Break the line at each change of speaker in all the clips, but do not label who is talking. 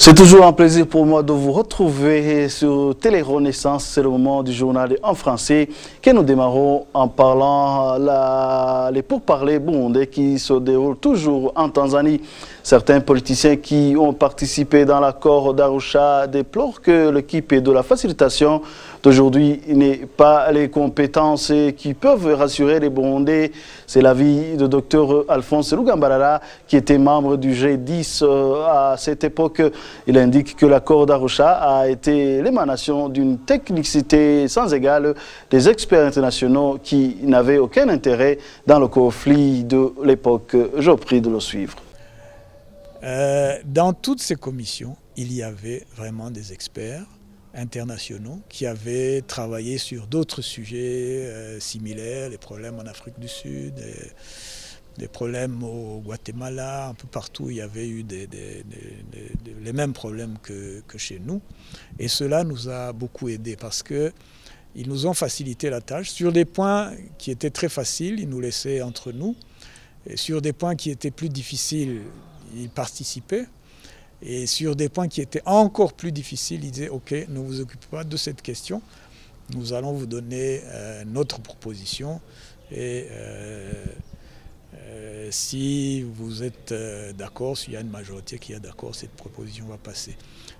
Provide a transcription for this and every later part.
C'est toujours un plaisir pour moi de vous retrouver sur Télé Renaissance. C'est le moment du journal en français que nous démarrons en parlant les pourparlers burundais qui se déroulent toujours en Tanzanie. Certains politiciens qui ont participé dans l'accord d'Arusha déplorent que l'équipe de la facilitation d'aujourd'hui n'ait pas les compétences qui peuvent rassurer les Burundais. C'est l'avis de Dr Alphonse Lugambarara qui était membre du G10 à cette époque. Il indique que l'accord d'Arusha a été l'émanation d'une technicité sans égale des experts internationaux qui n'avaient aucun intérêt dans le conflit de l'époque. Je vous prie de le suivre.
Dans toutes ces commissions, il y avait vraiment des experts internationaux qui avaient travaillé sur d'autres sujets similaires, les problèmes en Afrique du Sud, des problèmes au Guatemala, un peu partout il y avait eu les mêmes problèmes que chez nous. Et cela nous a beaucoup aidés parce qu'ils nous ont facilité la tâche. Sur des points qui étaient très faciles, ils nous laissaient entre nous. Et sur des points qui étaient plus difficiles, ils participaient. Et sur des points qui étaient encore plus difficiles, ils disaient « Ok, ne vous occupez pas de cette question, nous allons vous donner notre proposition. Et si vous êtes d'accord, s'il y a une majorité qui est d'accord, cette proposition va passer. »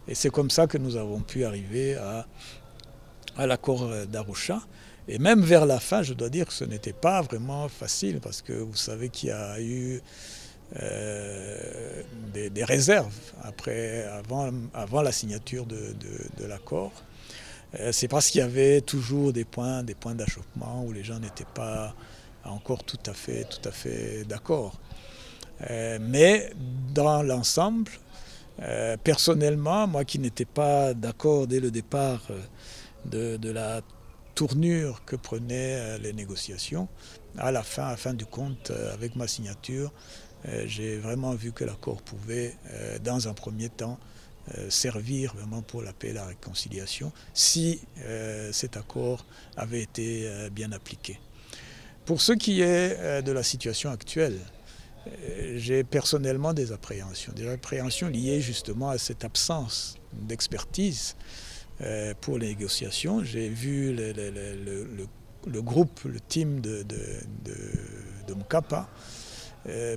Et c'est comme ça que nous avons pu arriver à l'accord d'Arusha. Et même vers la fin, je dois dire que ce n'était pas vraiment facile parce que vous savez qu'il y a eu des réserves avant la signature de l'accord. C'est parce qu'il y avait toujours des points d'achoppement où les gens n'étaient pas encore tout à fait d'accord. Mais dans l'ensemble, personnellement, moi qui n'étais pas d'accord dès le départ de la tournure que prenaient les négociations, à la fin du compte, avec ma signature, j'ai vraiment vu que l'accord pouvait, dans un premier temps, servir vraiment pour la paix et la réconciliation, si cet accord avait été bien appliqué. Pour ce qui est de la situation actuelle, j'ai personnellement des appréhensions liées justement à cette absence d'expertise pour les négociations. J'ai vu le groupe, le team de Mkapa.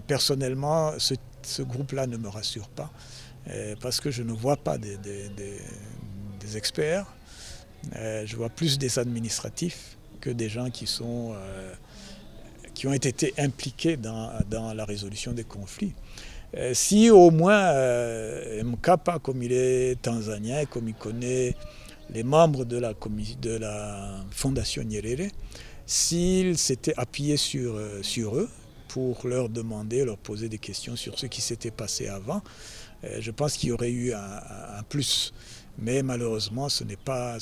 Personnellement, ce groupe-là ne me rassure pas parce que je ne vois pas des experts. Je vois plus des administratifs que des gens qui ont été impliqués dans la résolution des conflits. Si au moins Mkapa, comme il est tanzanien, comme il connaît les membres de la Fondation Nyerere, s'il s'était appuyé sur eux pour leur demander, leur poser des questions sur ce qui s'était passé avant, je pense qu'il y aurait eu un plus. Mais malheureusement, ce n'est pas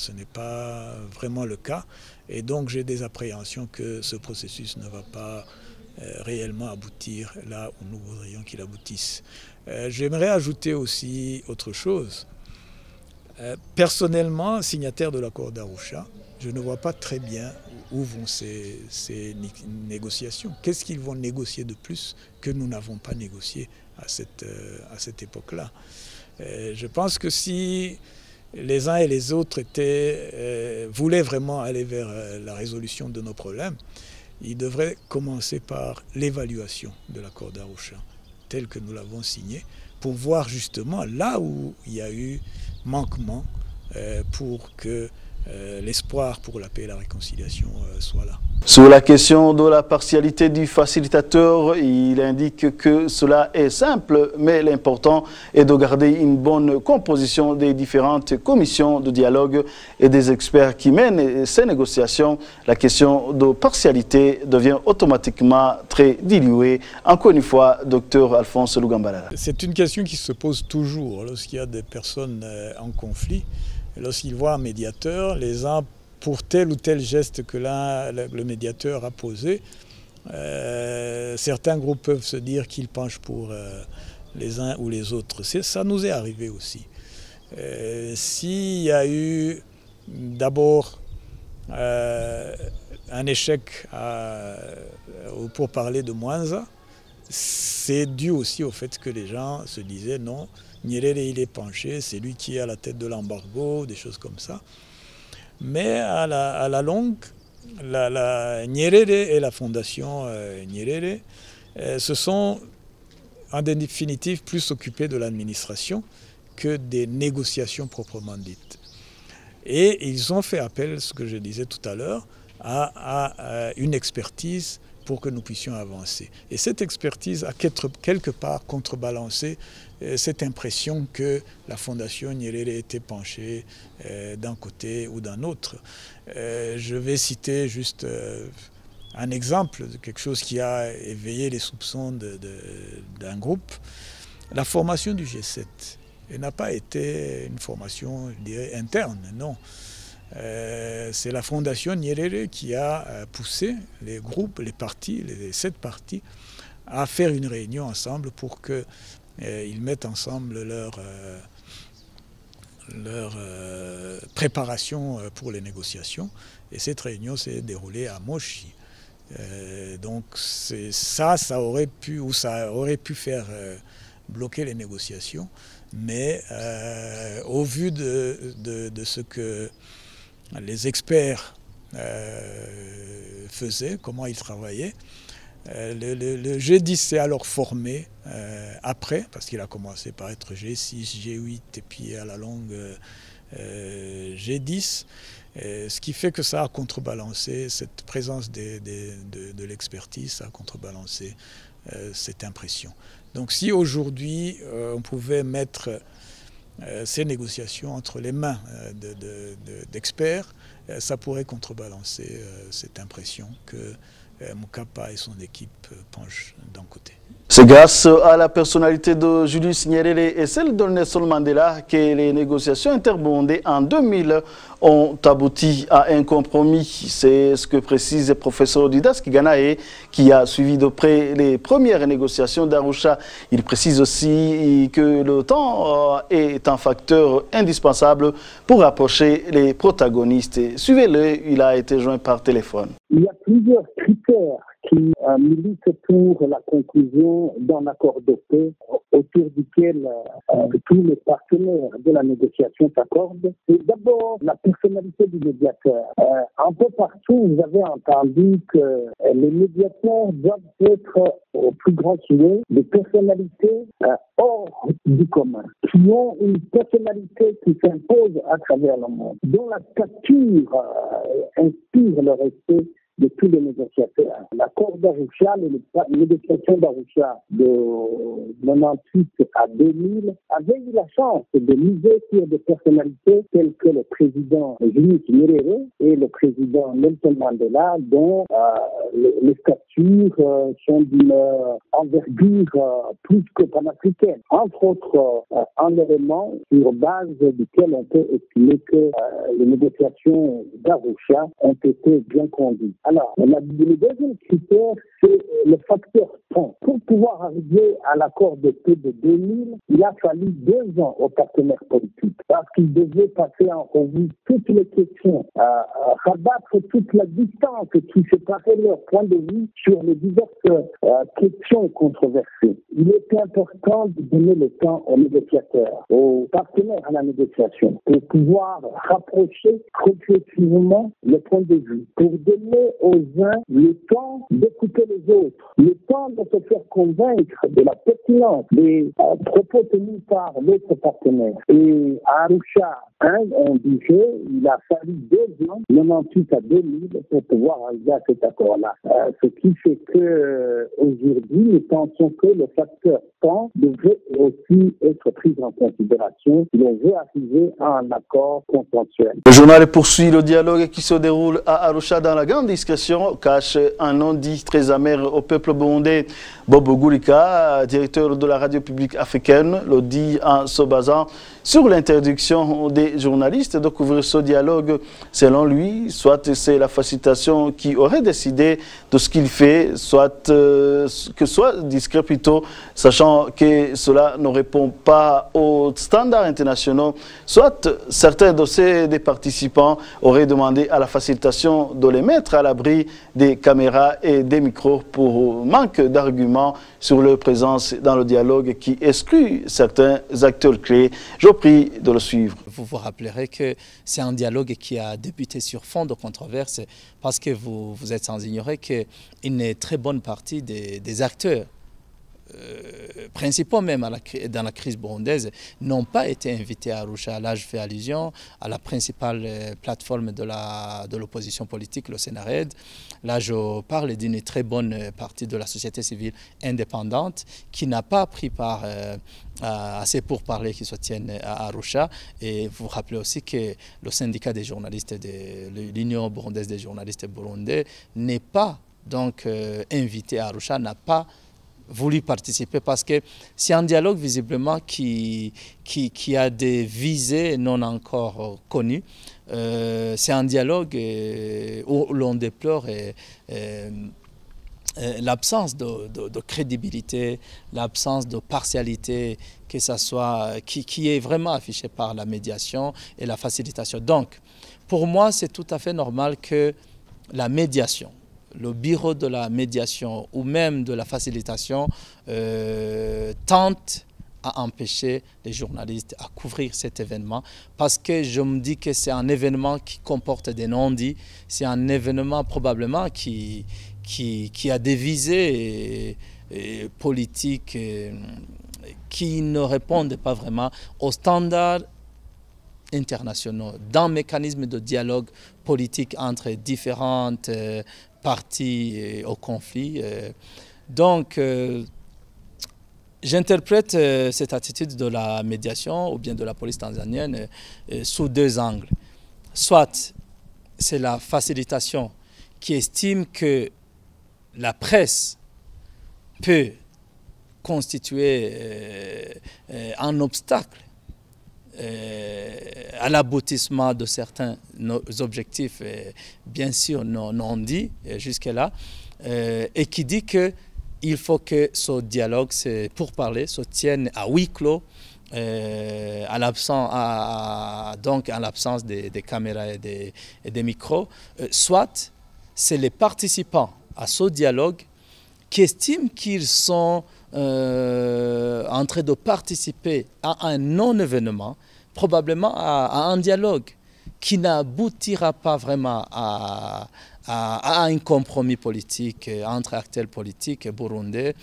vraiment le cas. Et donc j'ai des appréhensions que ce processus ne va pas réellement aboutir là où nous voudrions qu'il aboutisse. J'aimerais ajouter aussi autre chose. Personnellement, signataire de l'accord d'Arusha, je ne vois pas très bien où vont ces négociations. Qu'est-ce qu'ils vont négocier de plus que nous n'avons pas négocié à cette époque-là? Je pense que si les uns et les autres voulaient vraiment aller vers la résolution de nos problèmes, ils devraient commencer par l'évaluation de l'accord d'Arusha, tel que nous l'avons signé, pour voir justement là où il y a eu manquement pour que l'espoir pour la paix et la réconciliation soit là.
Sur la question de la partialité du facilitateur, il indique que cela est simple, mais l'important est de garder une bonne composition des différentes commissions de dialogue et des experts qui mènent ces négociations. La question de partialité devient automatiquement très diluée. Encore une fois, Dr Alphonse Lugambarara.
C'est une question qui se pose toujours lorsqu'il y a des personnes en conflit. Lorsqu'ils voient un médiateur, les uns pour tel ou tel geste que le médiateur a posé, certains groupes peuvent se dire qu'ils penchent pour les uns ou les autres. Ça nous est arrivé aussi. S'il y a eu d'abord un échec pour parler de Mwanza, c'est dû aussi au fait que les gens se disaient non, Nyerere, il est penché, c'est lui qui est à la tête de l'embargo, des choses comme ça. Mais à la longue, la Nyerere et la fondation Nyerere se sont en définitive plus occupés de l'administration que des négociations proprement dites. Et ils ont fait appel, ce que je disais tout à l'heure, à une expertise pour que nous puissions avancer. Et cette expertise a quelque part contrebalancé cette impression que la fondation Nyerere était penchée d'un côté ou d'un autre. Je vais citer juste un exemple de quelque chose qui a éveillé les soupçons d'un groupe. La formation du G7. Elle n'a pas été une formation, je dirais, interne, non. C'est la fondation Nyerere qui a poussé les groupes, les partis, les 7 partis, à faire une réunion ensemble pour qu'ils mettent ensemble leur préparation pour les négociations. Et cette réunion s'est déroulée à Moshi. Donc ça aurait pu faire bloquer les négociations. Mais au vu de ce que les experts faisaient, comment ils travaillaient, le G10 s'est alors formé après, parce qu'il a commencé par être G6, G8 et puis à la longue G10, ce qui fait que ça a contrebalancé cette présence de l'expertise, ça a contrebalancé cette impression. Donc si aujourd'hui on pouvait mettre ces négociations entre les mains d'experts, ça pourrait contrebalancer cette impression que Mkapa et son équipe penchent d'un côté.
C'est grâce à la personnalité de Julius Nyerere et celle de Nelson Mandela que les négociations interbondées en 2000 ont abouti à un compromis. C'est ce que précise le professeur Didas Kiganae qui a suivi de près les premières négociations d'Arusha. Il précise aussi que le temps est un facteur indispensable pour approcher les protagonistes. Suivez-le, il a été joint par téléphone.
Il y a plusieurs critères qui militent pour la conclusion d'un accord de paix autour duquel tous les partenaires de la négociation s'accordent. C'est d'abord la personnalité du médiateur. Un peu partout, vous avez entendu que les médiateurs doivent être au plus grand souhait des personnalités hors du commun, qui ont une personnalité qui s'impose à travers le monde, dont la stature inspire le respect de tous les négociateurs. L'accord d'Arusha, les négociations d'Arusha de 98 à 2000 avaient eu la chance de miser sur des personnalités telles que le président Julius Nyerere et le président Nelson Mandela, dont les statures sont d'une envergure plus que panafricaine. Entre autres, un élément sur base duquel on peut estimer que les négociations d'Arusha ont été bien conduites. Alors, le deuxième critère, c'est le facteur temps. Pour pouvoir arriver à l'accord de paix de 2000, il a fallu 2 ans aux partenaires politiques, parce qu'ils devaient passer en revue toutes les questions, rabattre toute la distance qui séparait leur point de vue sur les diverses questions controversées. Il était important de donner le temps aux négociateurs, aux partenaires à la négociation, pour pouvoir rapprocher progressivement le point de vue, pour donner aux uns le temps d'écouter les autres, le temps de se faire convaincre de la pertinence des propos tenus par l'autre partenaire. Et à Arusha, on disait, il a fallu 2 ans, 98 à 2000, pour pouvoir arriver à cet accord-là. Ce qui fait que aujourd'hui, nous pensons que le facteur temps devrait aussi être pris en considération si l'on veut arriver à un accord consensuel.
Le journal poursuit le dialogue qui se déroule à Arusha dans la grande discrétion, cache un non-dit très amer au peuple burundais. Bob Gulika, directeur de la radio publique africaine, le dit en se basant sur l'interdiction des journalistes de couvrir ce dialogue. Selon lui, soit c'est la facilitation qui aurait décidé de ce qu'il fait, soit que soit discret plutôt, sachant que cela ne répond pas aux standards internationaux, soit certains des participants auraient demandé à la facilitation de les mettre à l'abri des caméras et des micros micro pour manque d'arguments sur leur présence dans le dialogue qui exclut certains acteurs clés. Je prie de le suivre.
Vous vous rappellerez que c'est un dialogue qui a débuté sur fond de controverse parce que vous êtes sans ignorer qu'une très bonne partie des acteurs principaux même dans la crise burundaise n'ont pas été invités à Arusha. Là, je fais allusion à la principale plateforme de l'opposition politique, le Sénarède. Là, je parle d'une très bonne partie de la société civile indépendante qui n'a pas pris part à ces pourparlers qui se tiennent à Arusha. Et vous vous rappelez aussi que le syndicat des journalistes, l'Union burundaise des journalistes burundais, n'est pas donc invité à Arusha, n'a pas voulu participer parce que c'est un dialogue visiblement qui a des visées non encore connues. C'est un dialogue où l'on déplore l'absence de crédibilité, l'absence de partialité, que ça soit, qui est vraiment affichée par la médiation et la facilitation. Donc, pour moi, c'est tout à fait normal que la médiation, le bureau de la médiation ou même de la facilitation tente à empêcher les journalistes à couvrir cet événement parce que je me dis que c'est un événement qui comporte des non-dits, c'est un événement probablement qui a des visées politiques qui ne répondent pas vraiment aux standards internationaux, d'un mécanisme de dialogue politique entre différentes parties au conflit. Donc, j'interprète cette attitude de la médiation ou bien de la police tanzanienne sous deux angles. Soit c'est la facilitation qui estime que la presse peut constituer un obstacle à l'aboutissement de certains objectifs, bien sûr non dits jusque-là, et qui dit qu'il faut que ce dialogue, pour parler, se tienne à huis clos, donc en l'absence des caméras et des micros, soit c'est les participants à ce dialogue qui estiment qu'ils sont en train de participer à un non-événement, probablement à un dialogue qui n'aboutira pas vraiment à un compromis politique entre acteurs politiques burundais,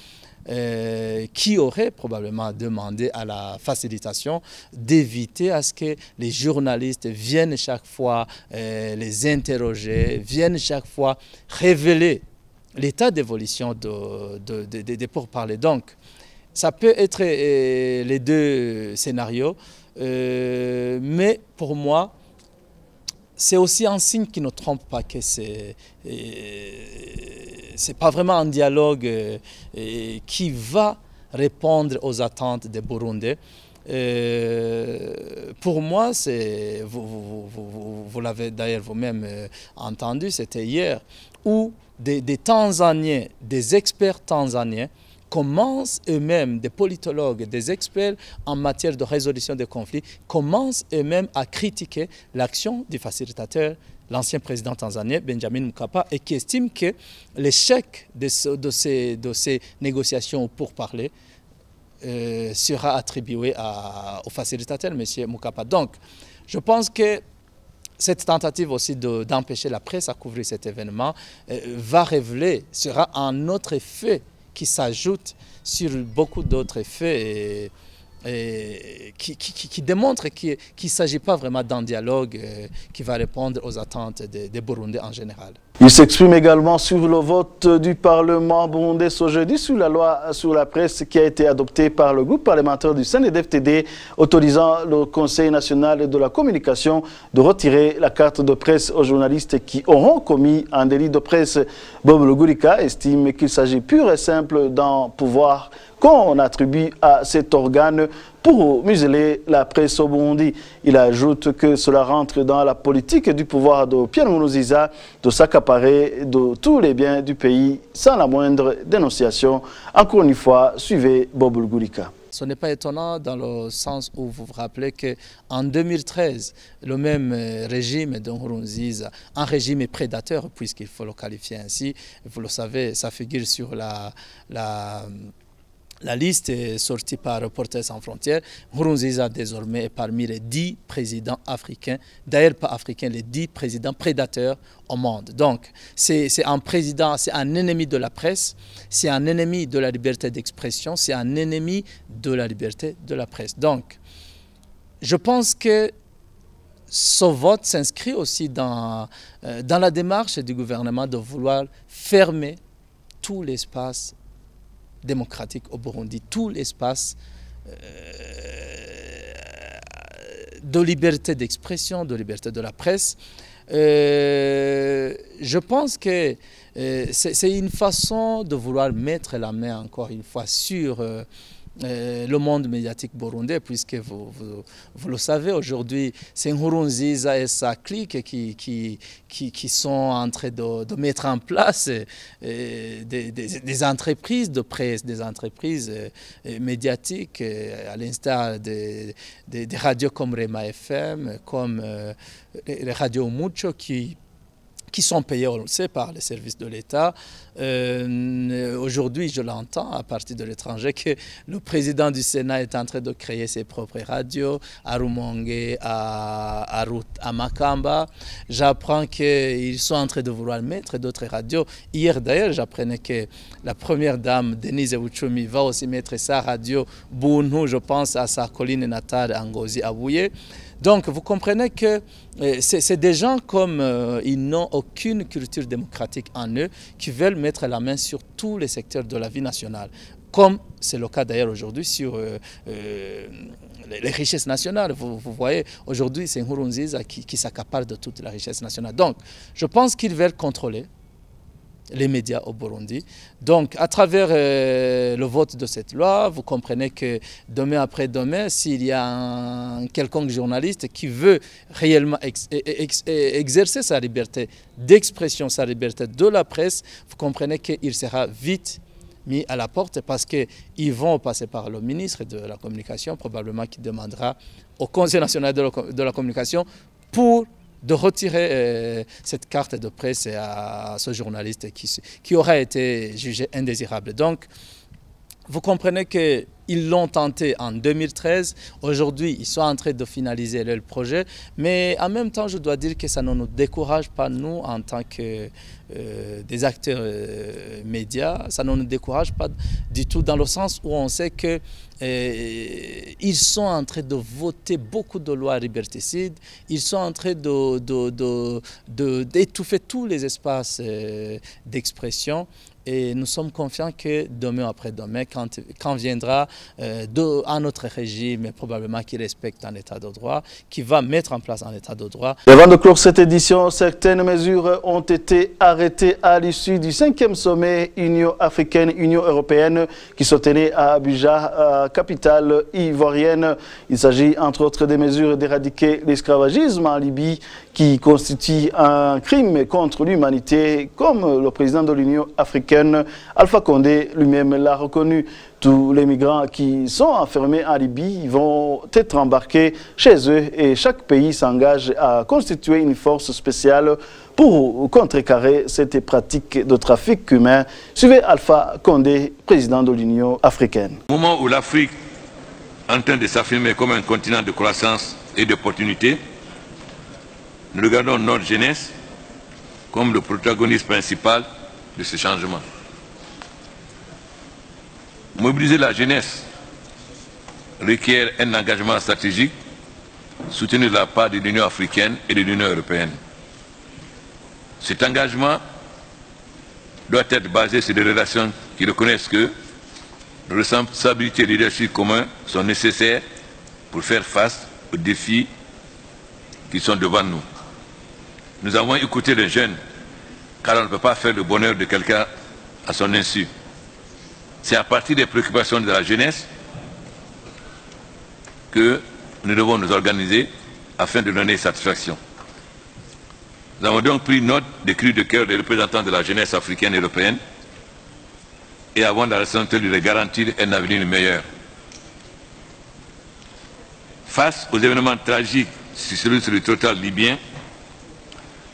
qui aurait probablement demandé à la facilitation d'éviter à ce que les journalistes viennent chaque fois les interroger, viennent chaque fois révéler l'état d'évolution des pourparlers. Donc, ça peut être les deux scénarios, mais pour moi, c'est aussi un signe qui ne trompe pas que c'est pas vraiment un dialogue qui va répondre aux attentes des Burundais. Pour moi, vous l'avez d'ailleurs vous-même entendu, c'était hier, où des Tanzaniens, des experts tanzaniens commencent eux-mêmes, des politologues, des experts en matière de résolution des conflits, commencent eux-mêmes à critiquer l'action du facilitateur, l'ancien président tanzanien Benjamin Mkapa, et qui estime que l'échec de ces négociations pour parler sera attribué au facilitateur, M. Mkapa. Donc, je pense que cette tentative aussi d'empêcher la presse à couvrir cet événement va révéler, sera un autre effet qui s'ajoute sur beaucoup d'autres effets et qui démontrent qu'il ne s'agit pas vraiment d'un dialogue qui va répondre aux attentes des Burundais en général.
Il s'exprime également sur le vote du Parlement burundais ce jeudi sur la loi sur la presse qui a été adoptée par le groupe parlementaire du CNDD-FDD autorisant le Conseil national de la communication de retirer la carte de presse aux journalistes qui auront commis un délit de presse. Bob Lugurika estime qu'il s'agit pur et simple d'un pouvoir qu'on attribue à cet organe pour museler la presse au Burundi. Il ajoute que cela rentre dans la politique du pouvoir de Pierre Nkurunziza de s'accaparer de tous les biens du pays sans la moindre dénonciation. Encore une fois, suivez Bob Lugurika.
Ce n'est pas étonnant dans le sens où vous vous rappelez qu'en 2013, le même régime de Nkurunziza, un régime prédateur, puisqu'il faut le qualifier ainsi, vous le savez, ça figure sur la liste est sortie par Reporters sans frontières. Nkurunziza désormais est parmi les 10 présidents africains, d'ailleurs pas africains, les 10 présidents prédateurs au monde. Donc c'est un président, c'est un ennemi de la presse, c'est un ennemi de la liberté d'expression, c'est un ennemi de la liberté de la presse. Donc je pense que ce vote s'inscrit aussi dans la démarche du gouvernement de vouloir fermer tout l'espace démocratique au Burundi, tout l'espace de liberté d'expression, de liberté de la presse. Je pense que c'est une façon de vouloir mettre la main encore une fois sur le monde médiatique burundais, puisque vous le savez, aujourd'hui, c'est Nkurunziza et sa clique qui sont en train de mettre en place des entreprises de presse, des entreprises médiatiques, à l'instar des radios comme Rema FM, comme les radios Mucho qui sont payés, on le sait, par les services de l'État. Aujourd'hui, je l'entends à partir de l'étranger que le président du Sénat est en train de créer ses propres radios à Rumonge, à Makamba. J'apprends qu'ils sont en train de vouloir mettre d'autres radios. Hier, d'ailleurs, j'apprenais que la première dame, Denise Buchumi, va aussi mettre sa radio Bunhu, je pense, à sa colline natale, à Ngozi, à Bouye. Donc, vous comprenez que c'est des gens comme ils n'ont aucune culture démocratique en eux, qui veulent mettre la main sur tous les secteurs de la vie nationale, comme c'est le cas d'ailleurs aujourd'hui sur les richesses nationales. Vous voyez, aujourd'hui, c'est Nkurunziza qui s'accapare de toute la richesse nationale. Donc, je pense qu'ils veulent contrôler les médias au Burundi. Donc, à travers le vote de cette loi, vous comprenez que demain après demain, s'il y a un quelconque journaliste qui veut réellement exercer sa liberté d'expression, sa liberté de la presse, vous comprenez qu'il sera vite mis à la porte parce qu'ils vont passer par le ministre de la Communication, probablement qui demandera au Conseil national de la communication pour de retirer cette carte de presse à ce journaliste qui aura été jugé indésirable. Donc, vous comprenez qu'ils l'ont tenté en 2013. Aujourd'hui, ils sont en train de finaliser leur projet. Mais en même temps, je dois dire que ça ne nous décourage pas, nous, en tant que des acteurs médias. Ça ne nous décourage pas du tout, dans le sens où on sait que ils sont en train de voter beaucoup de lois liberticides. Ils sont en train d'étouffer tous les espaces d'expression. Et nous sommes confiants que demain après demain, quand viendra un autre régime, probablement qui respecte un état de droit, qui va mettre en place un état de droit.
Avant de clore cette édition, certaines mesures ont été arrêtées à l'issue du 5e sommet Union africaine-Union européenne qui se tenait à Abuja, capitale ivoirienne. Il s'agit entre autres des mesures d'éradiquer l'esclavagisme en Libye, qui constitue un crime contre l'humanité, comme le président de l'Union africaine, Alpha Condé, lui-même l'a reconnu. Tous les migrants qui sont enfermés en Libye vont être embarqués chez eux et chaque pays s'engage à constituer une force spéciale pour contrecarrer cette pratique de trafic humain. Suivez Alpha Condé, président de l'Union africaine.
Au moment où l'Afrique est en train de s'affirmer comme un continent de croissance et d'opportunités, nous regardons notre jeunesse comme le protagoniste principal de ce changement. Mobiliser la jeunesse requiert un engagement stratégique soutenu de la part de l'Union africaine et de l'Union européenne. Cet engagement doit être basé sur des relations qui reconnaissent que nos responsabilités et leadership communs sont nécessaires pour faire face aux défis qui sont devant nous. Nous avons écouté les jeunes, car on ne peut pas faire le bonheur de quelqu'un à son insu. C'est à partir des préoccupations de la jeunesse que nous devons nous organiser afin de donner satisfaction. Nous avons donc pris note des cris de cœur des représentants de la jeunesse africaine et européenne et avons la responsabilité de leur garantir un avenir meilleur. Face aux événements tragiques sur le territoire libyen,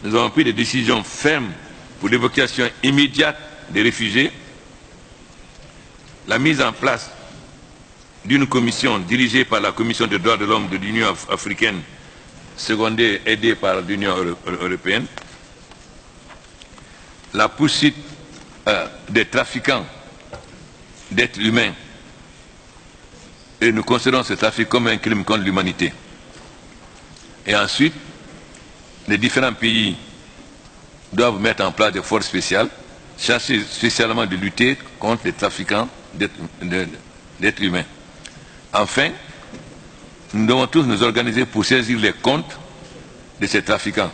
nous avons pris des décisions fermes pour l'évacuation immédiate des réfugiés, la mise en place d'une commission dirigée par la Commission des droits de l'homme de l'Union africaine, secondée et aidée par l'Union européenne, la poursuite des trafiquants d'êtres humains, et nous considérons ce trafic comme un crime contre l'humanité. Et ensuite, les différents pays doivent mettre en place des forces spéciales, chercher spécialement de lutter contre les trafiquants d'êtres humains. Enfin, nous devons tous nous organiser pour saisir les comptes de ces trafiquants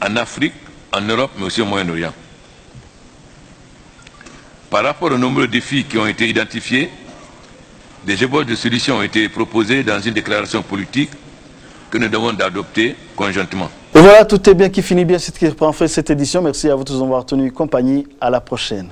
en Afrique, en Europe, mais aussi au Moyen-Orient. Par rapport aux nombreux défis qui ont été identifiés, des ébauches de solutions ont été proposées dans une déclaration politique que nous devons adopter conjointement.
Et voilà, tout est bien qui finit bien, c'est ce qui reprend en fait cette édition. Merci à vous tous d'avoir tenu compagnie. À la prochaine.